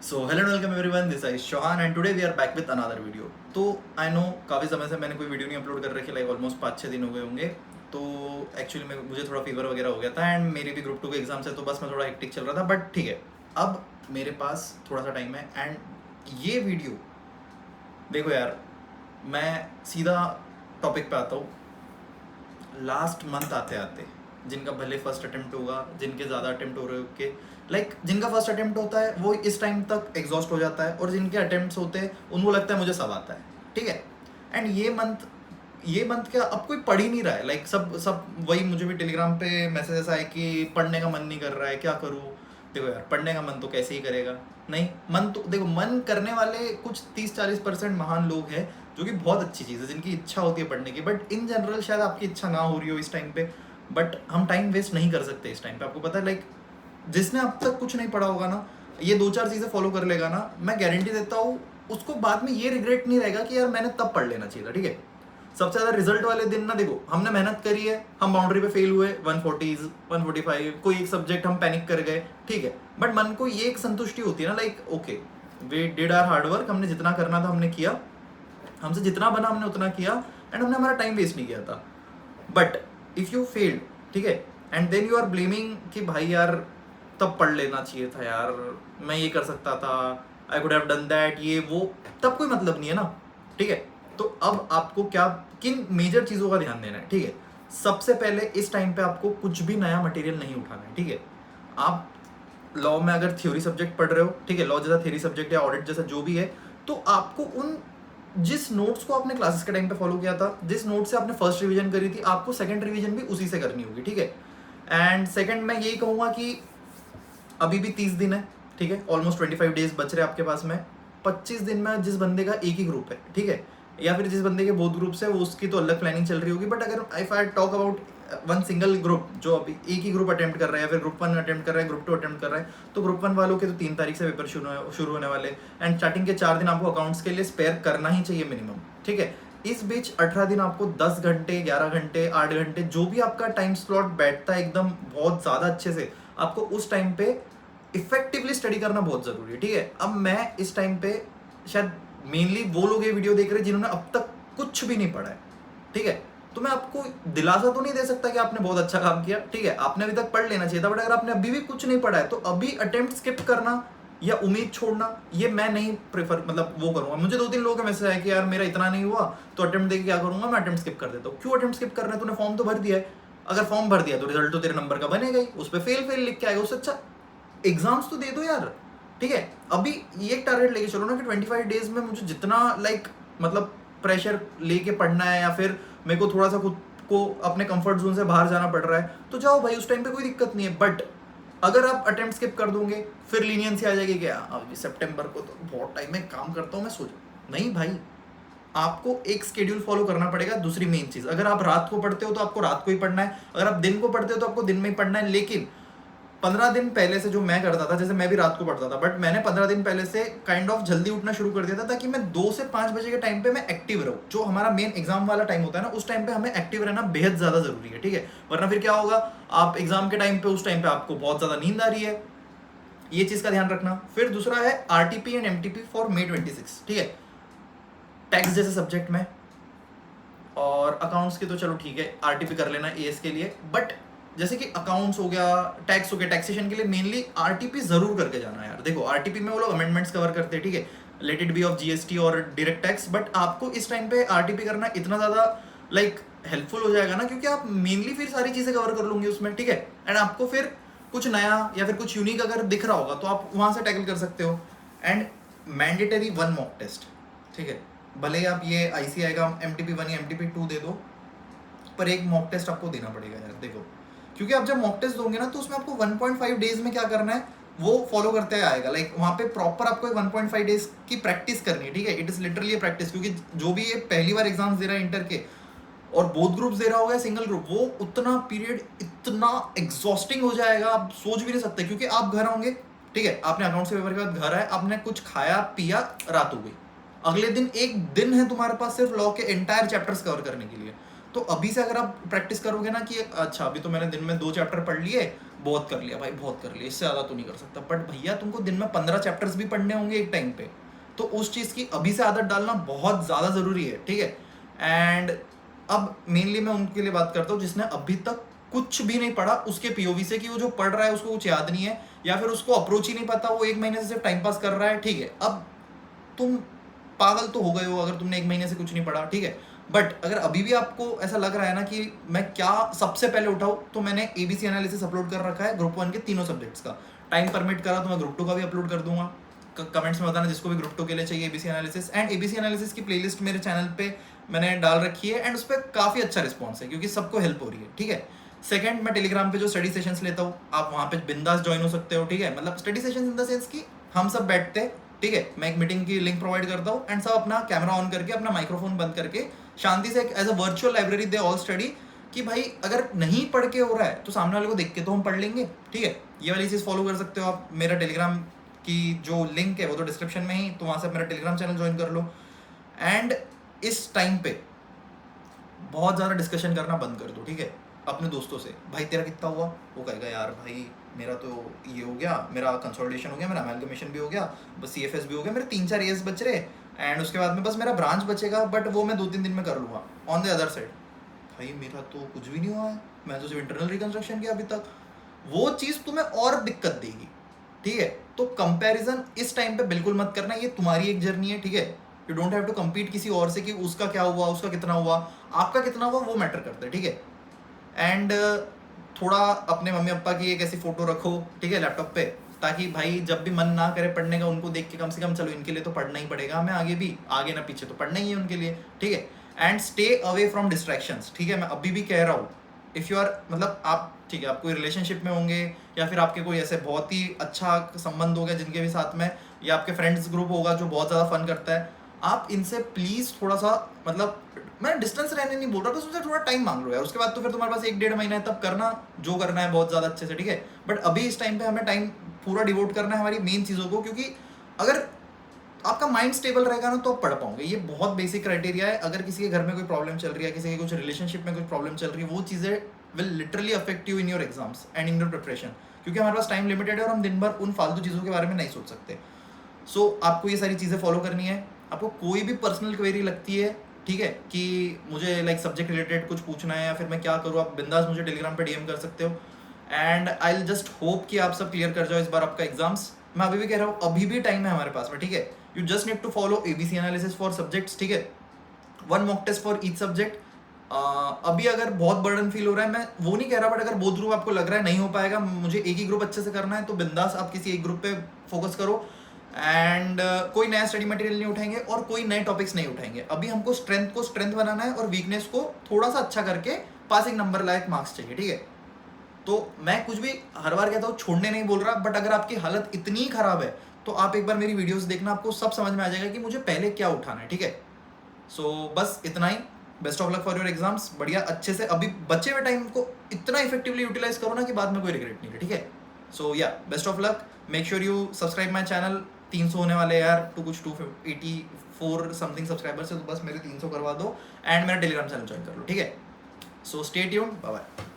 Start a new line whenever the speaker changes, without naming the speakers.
So hello and welcome everyone, this is Shohan and today we are back with another video. तो I no काफ़ी समय से मैंने कोई वीडियो नहीं अपलोड कर रखी, लाइक ऑलमोस्ट 5-6 दिन हो गए होंगे। तो एक्चुअली मैं मुझे थोड़ा फीवर वगैरह हो गया था एंड मेरी भी ग्रुप 2 के एग्जाम्स है, तो बस मैं थोड़ा हेक्टिक चल रहा था। बट ठीक है, अब मेरे पास थोड़ा सा टाइम है एंड ये वीडियो देखो यार, मैं सीधा टॉपिक पे आता हूँ। लास्ट मंथ आते आते जिनका भले फर्स्ट अटेम्प्ट होगा, जिनके ज़्यादा अटेम्प्ट हो रहे होंगे, लाइक जिनका फर्स्ट अटेम्प्ट होता है वो इस टाइम तक एग्जॉस्ट हो जाता है, और जिनके अटेम्प्ट्स होते हैं उनको लगता है मुझे सब आता है। ठीक है, एंड ये मंथ क्या, अब कोई पढ़ ही नहीं रहा है। लाइक सब सब वही, मुझे भी टेलीग्राम पे मैसेजेस आए कि पढ़ने का मन नहीं कर रहा है, क्या करूँ। देखो यार, पढ़ने का मन तो कैसे ही करेगा। नहीं, मन तो देखो, मन करने वाले कुछ 30-40% महान लोग हैं, जो कि बहुत अच्छी चीज़ है, जिनकी इच्छा होती है पढ़ने की। बट इन जनरल शायद आपकी इच्छा ना हो रही हो इस टाइम पे। बट हम टाइम वेस्ट नहीं कर सकते इस टाइम पे। आपको पता है, लाइक जिसने अब तक कुछ नहीं पढ़ा होगा ना, ये 2-4 चीज़ें फॉलो कर लेगा ना, मैं गारंटी देता हूँ उसको बाद में ये रिग्रेट नहीं रहेगा कि यार मैंने तब पढ़ लेना चाहिए था। ठीक है, सबसे ज़्यादा रिजल्ट वाले दिन ना, देखो हमने मेहनत करी है, हम बाउंड्री पे फेल हुए 140 145, कोई एक सब्जेक्ट हम पैनिक कर गए, ठीक है। बट मन को ये एक संतुष्टि होती है ना, like okay we did our hard work, हमने जितना करना था हमने किया, हमसे जितना बना हमने उतना किया, एंड हमने हमारा टाइम वेस्ट नहीं किया था। बट इफ़ यू फेल्ड, ठीक है, and then you are blaming कि भाई यार तब पढ़ लेना चाहिए था यार, मैं ये कर सकता था, I could have done that, ये वो, तब कोई मतलब नहीं है ना। ठीक है, तो अब आपको क्या, किन मेजर चीज़ों का ध्यान देना है। ठीक है, सबसे पहले इस टाइम पे आपको कुछ भी नया मटेरियल नहीं उठाना है। ठीक है, आप लॉ में अगर थ्योरी सब्जेक्ट पढ़ रहे हो, ठीक है, लॉ जैसा थ्योरी सब्जेक्ट या ऑडिट जैसा जो भी है, तो आपको उन जिस नोट्स को आपने क्लासेस के टाइम पे फॉलो किया था, जिस नोट से आपने फर्स्ट रिवीजन करी थी, आपको सेकंड रिवीजन भी उसी से करनी होगी। ठीक है, एंड सेकंड मैं यही कहूँगा कि अभी भी 30 दिन है, ठीक है, ऑलमोस्ट 25 डेज बच रहे हैं आपके पास में। 25 दिन में जिस बंदे का एक ही ग्रुप है, ठीक है, या फिर जिस बंदे के बहुत ग्रुप्स है, वो उसकी तो अलग प्लानिंग चल रही होगी। बट अगर if I talk about one single group जो अभी एक ही ग्रुप अटेम्प्ट कर रहा है, या फिर ग्रुप 1 अटेम्प्ट कर रहा है, ग्रुप 2 अटेम्प्ट कर रहा है, तो ग्रुप 1 वालों के तो 3 तारीख से पेपर शुरू होने वाले, एंड स्टार्टिंग के 4 दिन आपको अकाउंट्स के लिए स्पेयर करना ही चाहिए मिनिमम। ठीक है, इस बीच 18 दिन आपको 10 घंटे, 11 घंटे, 8 घंटे, जो भी आपका टाइम स्लॉट बैठता है एकदम बहुत ज़्यादा अच्छे से, आपको उस टाइम पे इफेक्टिवली स्टडी करना बहुत जरूरी है। ठीक है, अब मैं इस टाइम पे शायद मेनली वो लोग ये वीडियो देख रहे हैं जिन्होंने अब तक कुछ भी नहीं पढ़ा है। ठीक है, तो मैं आपको दिलासा तो नहीं दे सकता कि आपने बहुत अच्छा काम किया, ठीक है, आपने अभी तक पढ़ लेना चाहिए था। बट अगर आपने अभी भी कुछ नहीं पढ़ा है, तो अभी अटेम्प्ट स्किप करना या उम्मीद छोड़ना, ये मैं नहीं प्रेफर, मतलब वो करूंगा। मुझे 2-3 लोगों का मैसेज आया कि यार मेरा इतना नहीं हुआ, तो अटेम्प्ट देके क्या करूंगा, मैं अटेम्प्ट स्किप कर देता हूँ। क्यों अटेम्प्ट स्किप कर रहे हैं, तूने फॉर्म तो भर दिया है। अगर फॉर्म भर दिया तो रिजल्ट तो तेरे नंबर का बनेगा ही, उस पर फेल फेल लिख के आएगा, उससे अच्छा एग्जाम्स तो दे दो यार। ठीक है, अभी ये टारगेट लेके चलो ना कि 25 डेज में मुझे जितना लाइक मतलब प्रेशर लेके पढ़ना है, या फिर मेरे को थोड़ा सा खुद को अपने कंफर्ट जोन से बाहर जाना पड़ रहा है, तो जाओ भाई, उस टाइम पे कोई दिक्कत नहीं है। बट अगर आप अटेम्प्ट स्किप कर दोगे, फिर लीनियंसी आ जाएगी कि अभी सितंबर को तो बहुत टाइम में काम करता हूँ मैं, सोच नहीं भाई, आपको एक स्केड्यूल फॉलो करना पड़ेगा। दूसरी मेन चीज, अगर आप रात को पढ़ते हो तो आपको रात को ही पढ़ना है, अगर आप दिन को पढ़ते हो तो आपको दिन में ही पढ़ना है। लेकिन 15 दिन पहले से जो मैं करता था, जैसे मैं भी रात को पढ़ता था, बट मैंने 15 दिन पहले से काइंड ऑफ जल्दी उठना शुरू कर दिया था, ताकि मैं 2 से 5 बजे के टाइम पे मैं एक्टिव रहूँ। जो हमारा मेन एग्जाम वाला टाइम होता है ना, उस टाइम पे हमें एक्टिव रहना बेहद ज़्यादा जरूरी है। ठीक है, वरना फिर क्या होगा, आप एग्जाम के टाइम पे उस टाइम पे आपको बहुत ज़्यादा नींद आ रही है, ये चीज़ का ध्यान रखना। फिर दूसरा है RTP and MTP for May 26। ठीक है, टैक्स जैसे सब्जेक्ट में, और अकाउंट्स की तो चलो ठीक है, आरटीपी कर लेना एएस के लिए। बट जैसे कि अकाउंट्स हो गया, टैक्स हो गया, टैक्सेशन के लिए मेनली आरटीपी जरूर करके जाना है यार। देखो आरटीपी में वो लोग अमेंडमेंट्स कवर करते हैं, ठीक है, let it be of GST और डायरेक्ट टैक्स। बट आपको इस टाइम पे आरटीपी करना इतना ज़्यादा लाइक हेल्पफुल हो जाएगा ना, क्योंकि आप मेनली फिर सारी चीज़ें कवर कर लूंगी उसमें। ठीक है, एंड आपको फिर कुछ नया या फिर कुछ यूनिक अगर दिख रहा होगा, तो आप वहाँ से टैकल कर सकते हो। एंड मैंडेटरी 1 मॉक टेस्ट, ठीक है, भले ही आप ये आईसीआई का MTP 1 या MTP 2 दे दो, पर एक मॉक टेस्ट आपको देना पड़ेगा यार। देखो, क्योंकि आप जब मॉक टेस्ट दोगे ना, तो उसमें आपको 1.5 डेज में क्या करना है वो फॉलो करते आएगा। लाइक वहाँ पे प्रॉपर आपको 1.5 डेज की प्रैक्टिस करनी है। ठीक है, इट इज लिटरली प्रैक्टिस, क्योंकि जो भी ये पहली बार एग्जाम्स दे रहा है इंटर के, और बोथ ग्रुप्स दे रहा होगा सिंगल ग्रुप, वो उतना पीरियड इतना एग्जॉस्टिंग हो जाएगा, आप सोच भी नहीं सकते। क्योंकि आप घर होंगे, ठीक है, आपने अकाउंट से पेपर के बाद घर आए, आपने कुछ खाया पिया, रात हो गई, अगले दिन एक दिन है तुम्हारे पास सिर्फ लॉ के एंटायर चैप्टर्स कवर करने के लिए। तो अभी से अगर आप प्रैक्टिस करोगे ना कि अच्छा अभी तो मैंने दिन में 2 चैप्टर पढ़ लिए, बहुत कर लिया भाई, बहुत कर लिया, इससे ज़्यादा तो नहीं कर सकता। बट भैया तुमको दिन में 15 चैप्टर्स भी पढ़ने होंगे एक टाइम पे, तो उस चीज़ की अभी से आदत डालना बहुत ज़्यादा ज़रूरी है, ठीक है। एंड अब मेनली मैं उनके लिए बात करता हूँ जिसने अभी तक कुछ भी नहीं पढ़ा, उसके पीओवी से, कि वो जो पढ़ रहा है उसको कुछ याद नहीं है, या फिर उसको अप्रोच ही नहीं पता, वो 1 महीने से सिर्फ टाइम पास कर रहा है, ठीक है। अब तुम पागल तो हो गए हो अगर तुमने 1 महीने से कुछ नहीं पढ़ा, ठीक है। बट अगर अभी भी आपको ऐसा लग रहा है ना कि मैं क्या सबसे पहले उठाऊं, तो मैंने एबीसी एनालिसिस अपलोड कर रखा है ग्रुप 1 के तीनों सब्जेक्ट्स का। टाइम परमिट करा तो मैं ग्रुप 2 का भी अपलोड कर दूंगा। कमेंट्स में बताना जिसको भी ग्रुप 2 के लिए चाहिए ABC analysis. And ABC analysis की प्लेलिस्ट मेरे चैनल पे मैंने डाल रखी है, एंड उस पर काफ़ी अच्छा रिस्पॉन्स है क्योंकि सबको हेल्प हो रही है, ठीक है। सेकंड, मैं टेलीग्राम पे जो स्टडी सेशंस लेता हूँ, आप वहाँ पे बिंदास ज्वाइन हो सकते हो, ठीक है। मतलब study sessions in the sense कि हम सब बैठते हैं, ठीक है, मैं एक मीटिंग की लिंक प्रोवाइड करता हूँ, एंड सब अपना कैमरा ऑन करके अपना माइक्रोफोन बंद करके शांति से as a virtual library they all study, कि भाई अगर नहीं पढ़ के हो रहा है तो सामने वाले को देख के तो हम पढ़ लेंगे, ठीक है। ये वाली चीज़ फॉलो कर सकते हो आप। मेरा टेलीग्राम की जो लिंक है वो तो डिस्क्रिप्शन में ही, तो वहाँ से मेरा टेलीग्राम चैनल ज्वाइन कर लो। एंड इस टाइम पे बहुत ज़्यादा डिस्कशन करना बंद कर दो, ठीक है। अपने दोस्तों से, भाई तेरा कितना हुआ, वो कहेगा यार भाई मेरा तो ये हो गया, मेरा कंसोलिडेशन हो गया, मेरा अमेलगमेशन भी हो गया, बस सीएफएस भी हो गया, मेरे 3-4 एएस बच रहे, एंड उसके बाद में बस मेरा ब्रांच बचेगा, बट वो मैं 2-3 दिन में कर लूँगा। ऑन द अदर साइड, भाई मेरा तो कुछ भी नहीं हुआ है, मैं तो सिर्फ इंटरनल रिकंस्ट्रक्शन किया अभी तक। वो चीज़ तुम्हें और दिक्कत देगी, ठीक है। तो कंपैरिजन इस टाइम पे बिल्कुल मत करना, ये तुम्हारी एक जर्नी है, ठीक है। You don't have to compete किसी और से कि उसका क्या हुआ, उसका कितना हुआ, आपका कितना हुआ वो मैटर करता है, ठीक है। एंड थोड़ा अपने मम्मी पापा की एक ऐसी फोटो रखो, ठीक है, लैपटॉप पे, ताकि भाई जब भी मन ना करे पढ़ने का, उनको देख के कम से कम चलो इनके लिए तो पढ़ना ही पड़ेगा, हमें आगे भी, आगे ना पीछे तो पढ़ना ही है उनके लिए, ठीक है। And stay away from distractions, ठीक है। मैं अभी भी कह रहा हूँ, इफ़ यू आर, मतलब आप, ठीक है, आप कोई रिलेशनशिप में होंगे, या फिर आपके कोई ऐसे बहुत ही अच्छा संबंध होगा जिनके भी साथ में, या आपके फ्रेंड्स ग्रुप होगा जो बहुत ज़्यादा फन करता है, आप इनसे प्लीज़ थोड़ा सा, मतलब मैं डिस्टेंस रहने नहीं बोल रहा, बस उनसे थोड़ा टाइम मांग लो यार। उसके बाद तो फिर तुम्हारे पास 1-1.5 महीना है, तब करना जो करना है बहुत ज़्यादा अच्छे से, ठीक है। बट अभी इस टाइम पे हमें टाइम पूरा डिवोट करना है हमारी मेन चीज़ों को, क्योंकि अगर आपका माइंड स्टेबल रहेगा ना तो आप पढ़ पाओगे। ये बहुत बेसिक क्राइटेरिया है। अगर किसी के घर में कोई प्रॉब्लम चल रही है, किसी के कुछ रिलेशनशिप में कुछ प्रॉब्लम चल रही है, वो चीज़ें will literally affect you in your exams and in your preparation, क्योंकि हमारे पास टाइम लिमिटेड है और हम दिन भर उन फालतू चीज़ों के बारे में नहीं सोच सकते। सो आपको ये सारी चीज़ें फॉलो करनी है। आपको कोई भी पर्सनल क्वेरी लगती है, ठीक है, कि मुझे लाइक सब्जेक्ट रिलेटेड कुछ पूछना है या फिर मैं क्या करूँ, आप बिंदास मुझे टेलीग्राम पे डीएम कर सकते हो। And I will just hope कि आप सब क्लियर कर जाओ इस बार आपका एग्जाम्स। मैं अभी भी कह रहा हूँ, अभी भी टाइम है हमारे पास में, ठीक है। You just need to follow ABC analysis for subjects, ठीक है। 1 mock test for each subject. अभी अगर बहुत बर्डन फील हो रहा है, मैं वो नहीं कह रहा, बट अगर बोथ ग्रुप आपको लग रहा है नहीं हो पाएगा, मुझे एक ही ग्रुप अच्छे से करना है, तो बिंदास आप किसी एक ग्रुप पे फोकस करो। एंड कोई नया स्टडी मटेरियल नहीं उठाएंगे और कोई नए टॉपिक्स नहीं उठाएंगे। अभी हमको स्ट्रेंथ को स्ट्रेंथ बनाना है और वीकनेस को थोड़ा सा अच्छा करके पासिंग नंबर लायक मार्क्स चाहिए, ठीक है। तो मैं कुछ भी हर बार कहता हूँ, छोड़ने नहीं बोल रहा, बट अगर आपकी हालत इतनी खराब है तो आप एक बार मेरी वीडियोस देखना, आपको सब समझ में आ जाएगा कि मुझे पहले क्या उठाना है, ठीक है। सो बस इतना ही। Best of luck for your exams. बढ़िया अच्छे से अभी बचे हुए टाइम को इतना इफेक्टिवली यूटिलाइज करो ना कि बाद में कोई रिग्रेट नहीं है, ठीक है। सो या best of luck. Make sure you subscribe my channel. 300 होने वाले यार, टू कुछ 284 समथिंग सब्सक्राइबर्स है, तो बस मेरे 300 करवा दो एंड मेरा टेलीग्राम चैनल ज्वाइन कर लो, ठीक है। So stay tuned, bye bye.